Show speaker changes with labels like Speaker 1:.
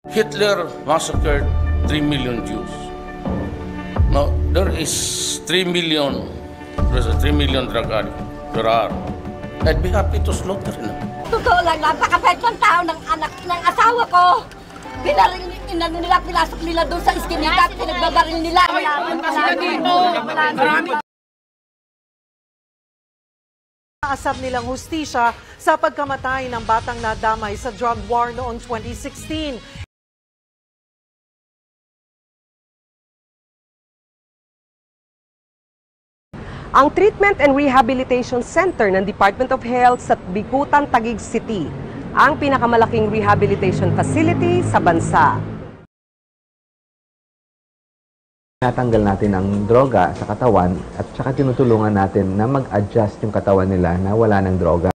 Speaker 1: Hitler massacred 3 million Jews. Now, there is 3 million, there's a 3 million drug addicts. There are. I'd be happy to slaughter them.
Speaker 2: Totoo lang, napakapait ng tao ng anak ng asawa ko. Binaring nila, pinasok nila doon sa iskinita at pinagbabaril nila.
Speaker 3: Asam nilang hustisya sa pagkamatay ng batang nadamay sa drug war noong 2016.
Speaker 4: Ang Treatment and Rehabilitation Center ng Department of Health sa Bicutan, Taguig City, ang pinakamalaking rehabilitation facility sa bansa.
Speaker 5: Natanggal natin ang droga sa katawan at saka tinutulungan natin na mag-adjust yung katawan nila na wala ng droga.